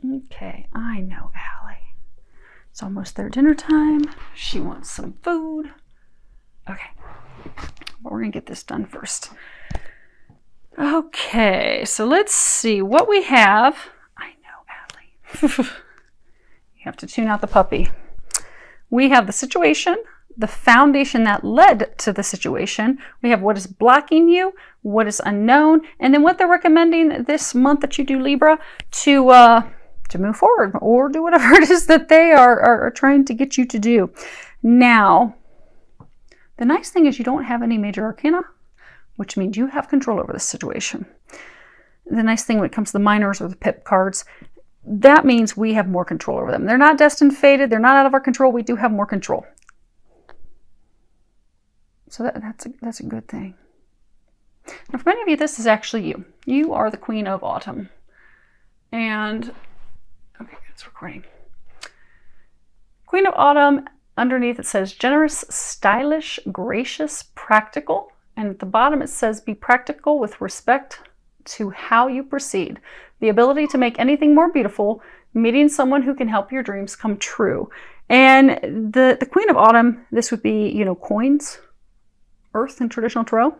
Okay, I know Allie. It's almost their dinner time. She wants some food. Okay, but we're gonna get this done first. Okay, so let's see what we have. I know Allie. You have to tune out the puppy. We have the situation, the foundation that led to the situation. We have what is blocking you, what is unknown, and then what they're recommending this month that you do, Libra, to move forward or do whatever it is that they are trying to get you to do. Now, the nice thing is you don't have any major arcana, which means you have control over the situation. The nice thing when it comes to the minors or the pip cards, that means we have more control over them. They're not destined, fated. They're not out of our control. We do have more control. So that's a good thing. Now, for many of you, this is actually you. You are the Queen of Autumn. And, okay, it's recording. Queen of Autumn, underneath it says generous, stylish, gracious, practical. And at the bottom it says be practical with respect to how you proceed. The ability to make anything more beautiful, meeting someone who can help your dreams come true. And the Queen of Autumn, this would be, you know, coins, earth in traditional tarot.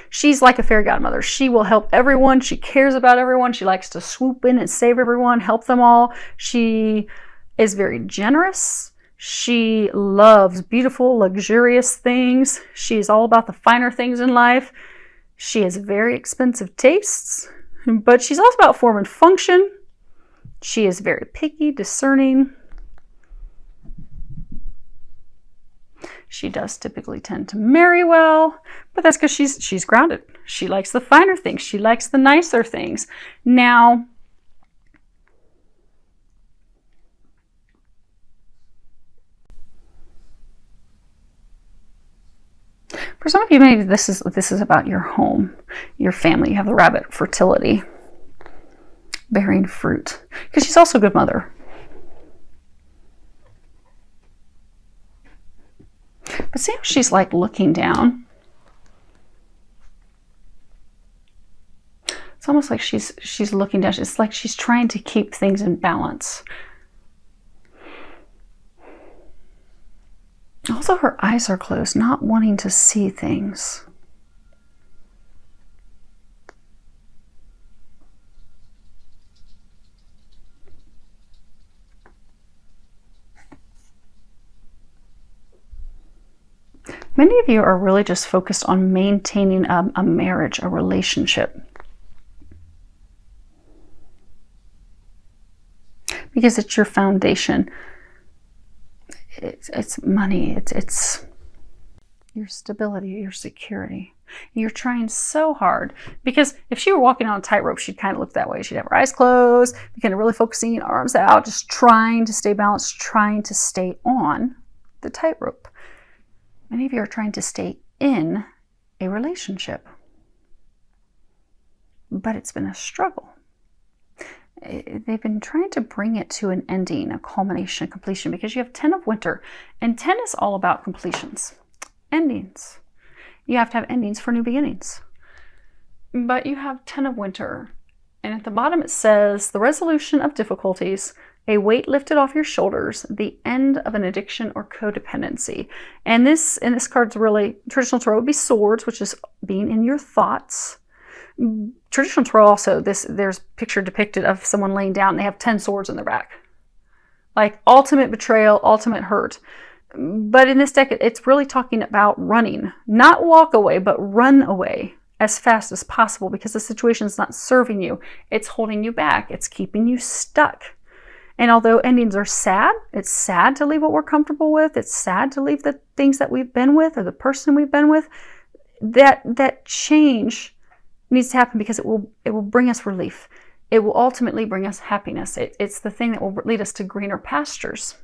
She's like a fairy godmother. She will help everyone. She cares about everyone. She likes to swoop in and save everyone, help them all. She is very generous. She loves beautiful, luxurious things. She's all about the finer things in life. She has very expensive tastes, but she's also about form and function. She is very picky, discerning. She does typically tend to marry well, but that's because she's grounded. She likes the finer things. She likes the nicer things. Now, for some of you, maybe this is about your home, your family. You have the rabbit, fertility, bearing fruit, because she's also a good mother. But see how she's like looking down? It's almost like she's looking down. It's like she's trying to keep things in balance. Also, her eyes are closed, not wanting to see things. Many of you are really just focused on maintaining a marriage, a relationship. Because it's your foundation. It's money. It's your stability, your security. You're trying so hard. Because if she were walking on a tightrope, she'd kind of look that way. She'd have her eyes closed, be kind of really focusing, arms out, just trying to stay balanced, trying to stay on the tightrope. Many of you are trying to stay in a relationship, but it's been a struggle. They've been trying to bring it to an ending, a culmination, a completion, because you have 10 of winter, and 10 is all about completions, endings. You have to have endings for new beginnings. But you have 10 of winter, and at the bottom it says the resolution of difficulties, a weight lifted off your shoulders, the end of an addiction or codependency. And this card's really, traditional tarot would be swords, which is being in your thoughts. Traditional tarot also, there's picture depicted of someone laying down and they have 10 swords in their back. Like ultimate betrayal, ultimate hurt. But in this deck, it's really talking about running. Not walk away, but run away as fast as possible because the situation is not serving you. It's holding you back. It's keeping you stuck. And although endings are sad, it's sad to leave what we're comfortable with. It's sad to leave the things that we've been with or the person we've been with. That change needs to happen because it will bring us relief. It will ultimately bring us happiness. It's the thing that will lead us to greener pastures.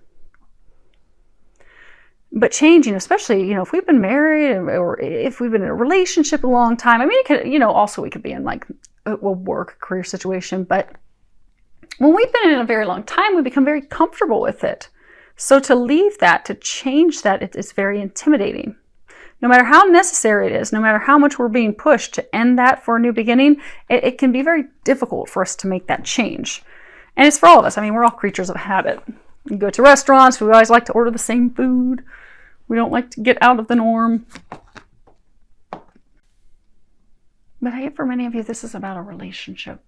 But changing, especially, if we've been married or if we've been in a relationship a long time, I mean, it could, also we could be in like a work, career situation, but when we've been in a very long time, we become very comfortable with it. So to leave that, to change that, it's very intimidating. No matter how necessary it is, no matter how much we're being pushed to end that for a new beginning, it can be very difficult for us to make that change. And it's for all of us. I mean, we're all creatures of habit. You go to restaurants, we always like to order the same food. We don't like to get out of the norm. But I get for many of you, this is about a relationship.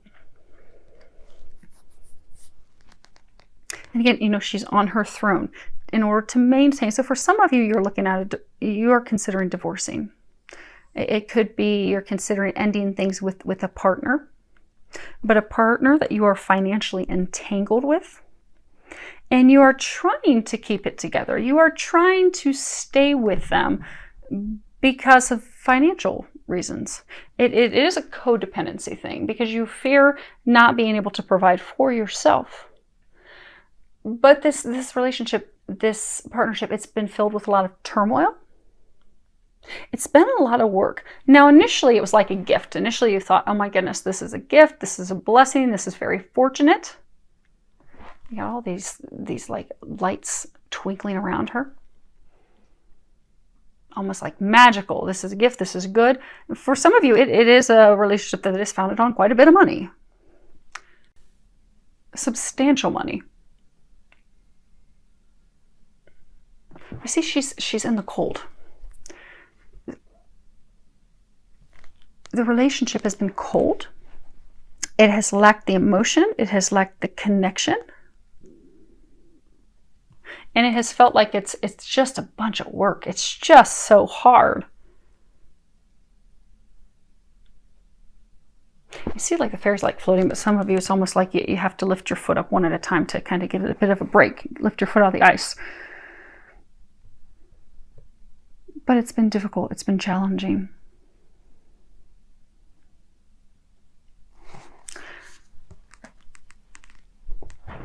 And again, you know, she's on her throne in order to maintain. So for some of you, you're looking at it, you are considering divorcing. It could be you're considering ending things with a partner, but a partner that you are financially entangled with. And you are trying to keep it together. You are trying to stay with them because of financial reasons. It is a codependency thing because you fear not being able to provide for yourself. But this relationship, this partnership, it's been filled with a lot of turmoil. It's been a lot of work. Now, initially, it was like a gift. Initially, you thought, oh my goodness, this is a gift. This is a blessing. This is very fortunate. You got all these like lights twinkling around her. Almost like magical. This is a gift. This is good. For some of you, it is a relationship that is founded on quite a bit of money. Substantial money. You see, she's in the cold. The relationship has been cold. It has lacked the emotion. It has lacked the connection. And it has felt like it's just a bunch of work. It's just so hard. You see like the fairies like floating, but some of you, it's almost like you have to lift your foot up one at a time to kind of get a bit of a break. Lift your foot out of the ice. But it's been difficult. It's been challenging.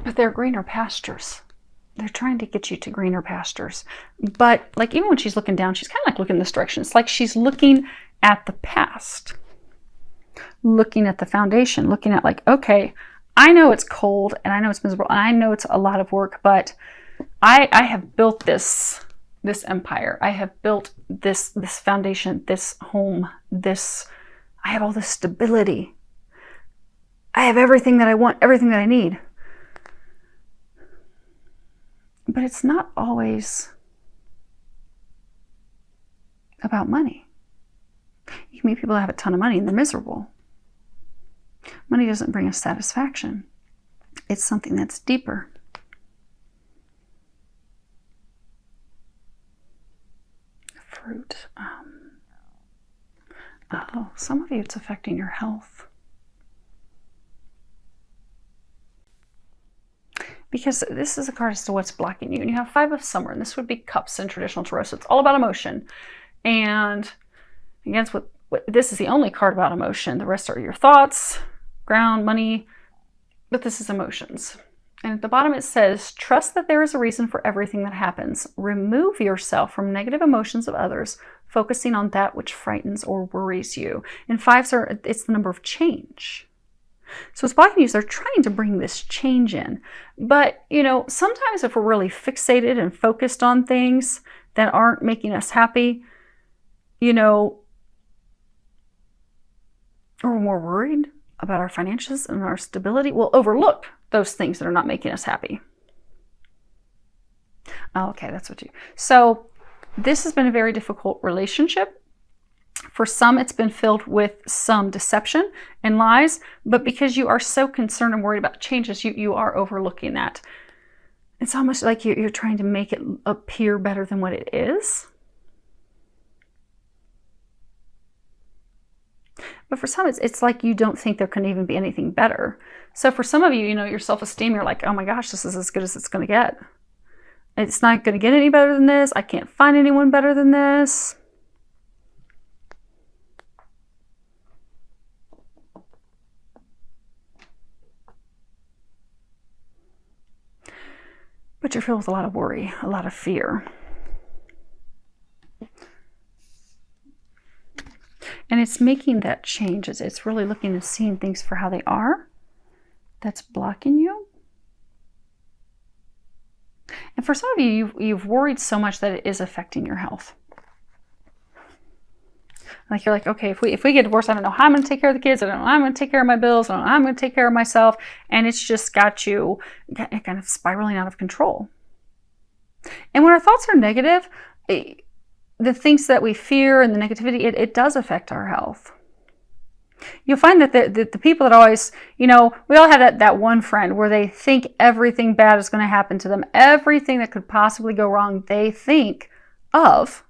But they're greener pastures. They're trying to get you to greener pastures. But like even when she's looking down, she's kind of like looking in this direction. It's like she's looking at the past. Looking at the foundation. Looking at like, okay, I know it's cold and I know it's miserable and I know it's a lot of work, but I have built this empire. I have built this foundation, this home, I have all this stability. I have everything that I want, everything that I need. But it's not always about money. You meet people that have a ton of money and they're miserable. Money doesn't bring us satisfaction. It's something that's deeper. Fruit. Some of you, it's affecting your health. Because this is a card as to what's blocking you. And you have 5 of Summer, and this would be Cups in traditional tarot. So it's all about emotion. And against what this is the only card about emotion. The rest are your thoughts, ground, money, but this is emotions. And at the bottom it says, trust that there is a reason for everything that happens. Remove yourself from negative emotions of others, focusing on that which frightens or worries you. And 5s it's the number of change. So it's blocking you. They're trying to bring this change in. But, you know, sometimes if we're really fixated and focused on things that aren't making us happy, you know, or when we're worried about our finances and our stability, we'll overlook those things that are not making us happy. Oh, okay, that's what you... So this has been a very difficult relationship. For some, it's been filled with some deception and lies, but because you are so concerned and worried about changes, you are overlooking that. It's almost like you're trying to make it appear better than what it is. But for some, it's like you don't think there can even be anything better. So for some of you, you know, your self-esteem, you're like, oh my gosh, this is as good as it's going to get. It's not going to get any better than this. I can't find anyone better than this. But you're filled with a lot of worry, a lot of fear. And it's making that change. It's really looking and seeing things for how they are. That's blocking you. And for some of you, you've worried so much that it is affecting your health. Like you're like, okay, if we get divorced, I don't know how I'm going to take care of the kids. I don't know how I'm going to take care of my bills. I don't know how I'm going to take care of myself. And it's just got you kind of spiraling out of control. And when our thoughts are negative, the things that we fear and the negativity, it does affect our health. You'll find that the people that always, we all have that one friend where they think everything bad is going to happen to them. Everything that could possibly go wrong, they think of,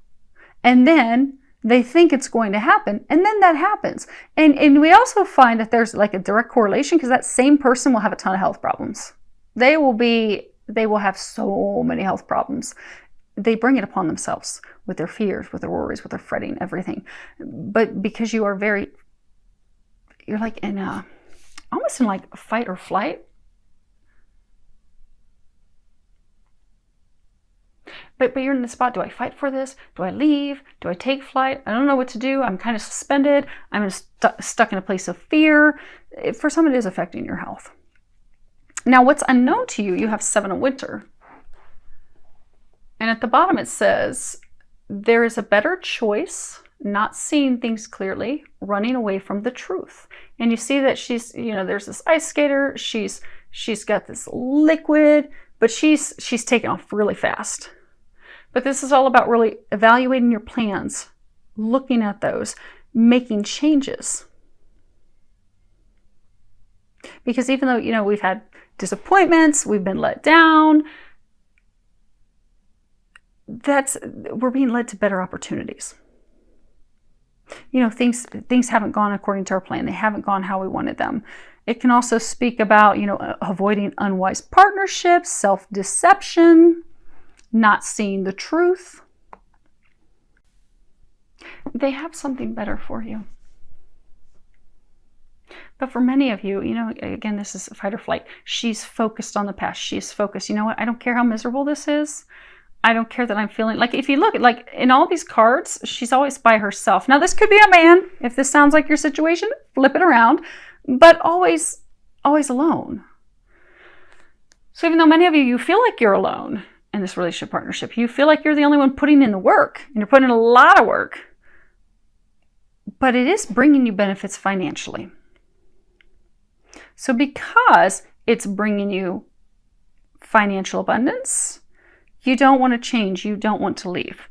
and then they think it's going to happen, and then that happens. And we also find that there's like a direct correlation, because that same person will have a ton of health problems. They will have so many health problems. They bring it upon themselves with their fears, with their worries, with their fretting, everything. But because you're like in almost in like fight or flight. But you're in the spot, do I fight for this? Do I leave? Do I take flight? I don't know what to do. I'm kind of suspended. I'm stuck in a place of fear. For some, it is affecting your health. Now, what's unknown to you, you have 7 of Winter. And at the bottom it says, there is a better choice, not seeing things clearly, running away from the truth. And you see that she's, there's this ice skater, she's got this liquid, but she's taken off really fast. But this is all about really evaluating your plans, looking at those, making changes. Because even though, we've had disappointments, we've been let down, we're being led to better opportunities. Things haven't gone according to our plan. They haven't gone how we wanted them. It can also speak about, avoiding unwise partnerships, self-deception, not seeing the truth. They have something better for you. But for many of you, again, this is fight or flight. She's focused on the past. She's focused. You know what? I don't care how miserable this is. I don't care that I'm feeling like, if you look at like in all these cards, she's always by herself. Now this could be a man. If this sounds like your situation, flip it around, but always alone. So even though many of you feel like you're alone in this relationship partnership, you feel like you're the only one putting in the work, and you're putting in a lot of work, but it is bringing you benefits financially. So because it's bringing you financial abundance, you don't want to change. You don't want to leave.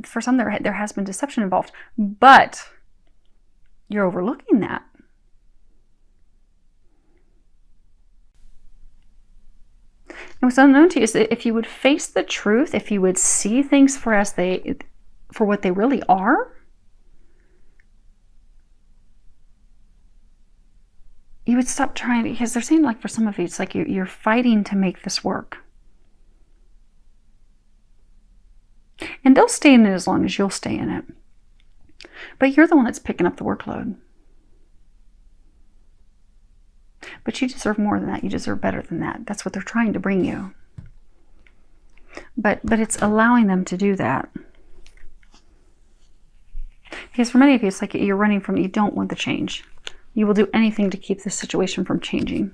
For some, there has been deception involved, but you're overlooking that. And what's unknown to you is that if you would face the truth, if you would see things for what they really are, you would stop trying, because they're saying, like, for some of you, it's like you're fighting to make this work. And they'll stay in it as long as you'll stay in it. But you're the one that's picking up the workload. But you deserve more than that. You deserve better than that. That's what they're trying to bring you. But it's allowing them to do that. Because for many of you, it's like you're running from, you don't want the change. You will do anything to keep this situation from changing.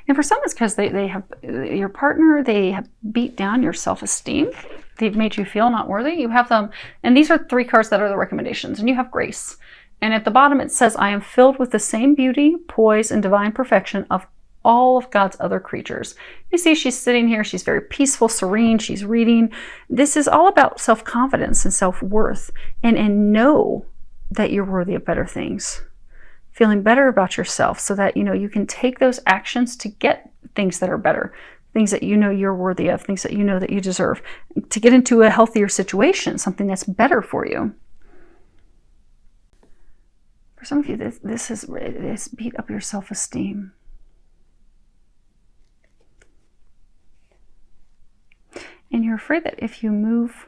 And for some, it's because they have, your partner, they have beat down your self-esteem. They've made you feel not worthy. You have them, and these are 3 cards that are the recommendations, and you have grace. And at the bottom it says, I am filled with the same beauty, poise, and divine perfection of all of God's other creatures. You see, she's sitting here, she's very peaceful, serene, she's reading. This is all about self-confidence and self-worth, and know that you're worthy of better things. Feeling better about yourself so that, you can take those actions to get things that are better, things that you're worthy of, things that that you deserve, to get into a healthier situation, something that's better for you. For some of you, this is beat up your self-esteem. And you're afraid that if you move,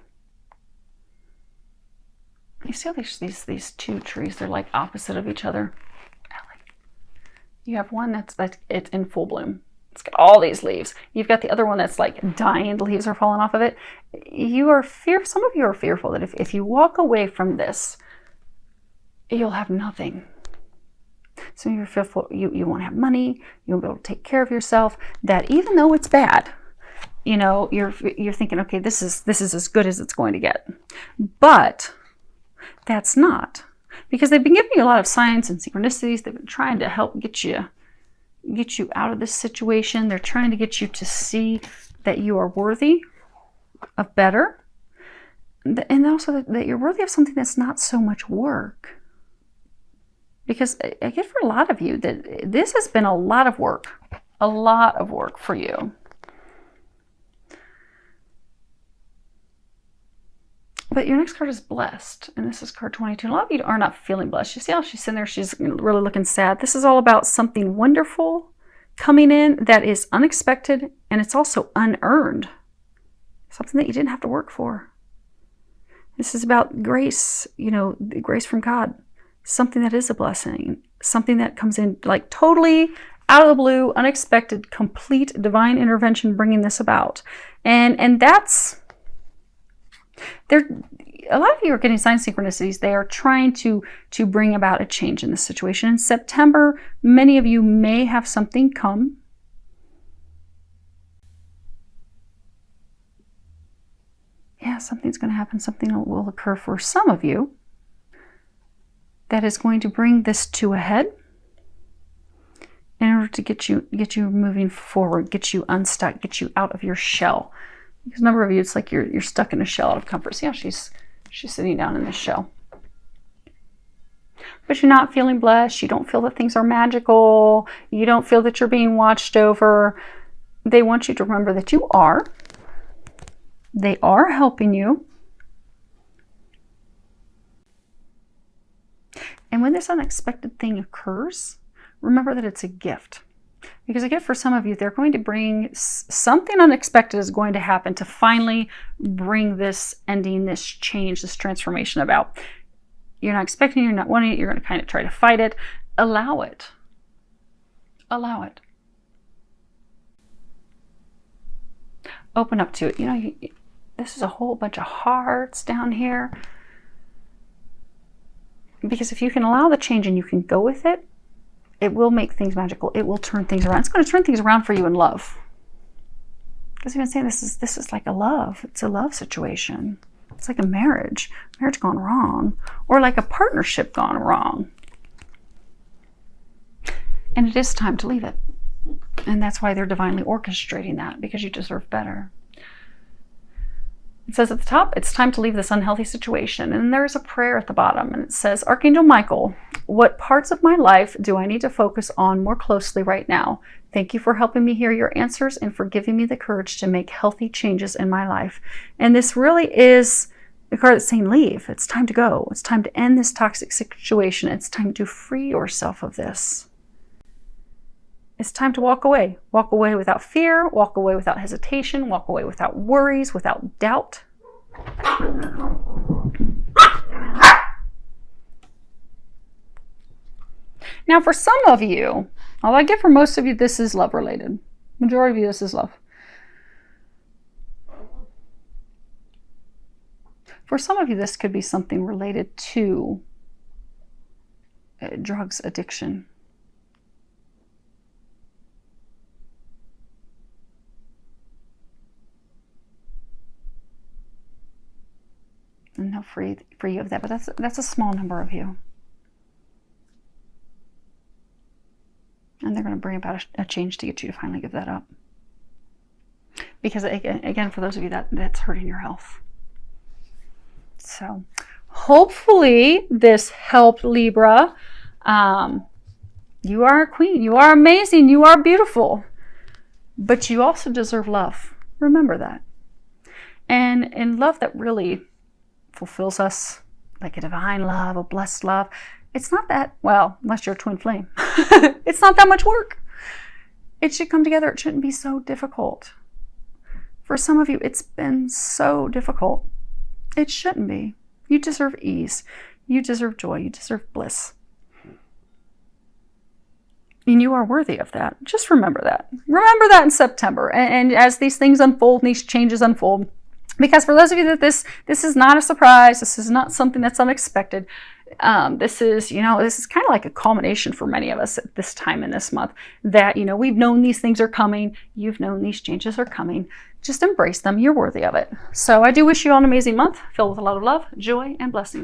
you see all these 2 trees, they're like opposite of each other. You have one that's it's in full bloom. It's got all these leaves. You've got the other one that's like dying. The leaves are falling off of it. Some of you are fearful that if you walk away from this, you'll have nothing. Some of you are fearful you won't have money. You won't be able to take care of yourself. That even though it's bad, you know, you're thinking, okay, this is as good as it's going to get. But that's not, because they've been giving you a lot of signs and synchronicities. They've been trying to help get you out of this situation. They're trying to get you to see that you are worthy of better, and also that you're worthy of something that's not so much work. Because I get for a lot of you that this has been a lot of work for you. But your next card is blessed, and this is card 22. A lot of you are not feeling blessed. You see how she's sitting there, she's really looking sad. This is all about something wonderful coming in that is unexpected, and it's also unearned. Something that you didn't have to work for. This is about grace, you know, grace from God. Something that is a blessing. Something that comes in like totally out of the blue, unexpected, complete divine intervention bringing this about. And that's... a lot of you are getting sign synchronicities. They are trying to bring about a change in this situation. In September, many of you may have something come. Yeah, something's going to happen. Something will occur for some of you that is going to bring this to a head in order to get you moving forward, get you unstuck, get you out of your shell. Because a number of you, it's like you're stuck in a shell out of comfort. See how she's sitting down in this shell. But you're not feeling blessed. You don't feel that things are magical. You don't feel that you're being watched over. They want you to remember that you are. They are helping you. And when this unexpected thing occurs, remember that it's a gift. Because again, for some of you, they're going to bring something unexpected is going to happen to finally bring this ending, this change, this transformation about. You're not expecting, you're not wanting it, you're going to kind of try to fight it. Allow it. Allow it. Open up to it. You know, this is a whole bunch of hearts down here. Because if you can allow the change and you can go with it, it will make things magical. It will turn things around. It's going to turn things around for you in love. Because even saying this is like a love. It's a love situation. It's like a marriage gone wrong, or like a partnership gone wrong. And it is time to leave it. And that's why they're divinely orchestrating that, because you deserve better. It says at the top, it's time to leave this unhealthy situation. And there's a prayer at the bottom, and it says, Archangel Michael, what parts of my life do I need to focus on more closely right now? Thank you for helping me hear your answers and for giving me the courage to make healthy changes in my life. And this really is the card that's saying leave. It's time to go. It's time to end this toxic situation. It's time to free yourself of this. It's time to walk away. Walk away without fear, walk away without hesitation, walk away without worries, without doubt. Now, for some of you, although I get for most of you, this is love related. Majority of you, this is love. For some of you, this could be something related to drugs addiction. And they'll free you of that, but that's a small number of you. And they're going to bring about a change to get you to finally give that up. Because again, for those of you that's hurting your health. So hopefully this helped, Libra. You are a queen. You are amazing. You are beautiful. But you also deserve love. Remember that. And love that really fulfills us, like a divine love, a blessed love. It's not that, well, unless you're a twin flame, it's not that much work. It should come together. It shouldn't be so difficult. For some of you, it's been so difficult. It shouldn't be. You deserve ease. You deserve joy. You deserve bliss. And you are worthy of that. Just remember that. Remember that in September. And as these things unfold, and these changes unfold, because for those of you that this is not a surprise, this is not something that's unexpected. This is kind of like a culmination for many of us at this time in this month that, we've known these things are coming. You've known these changes are coming. just embrace them. You're worthy of it. So I do wish you all an amazing month filled with a lot of love, joy, and blessings.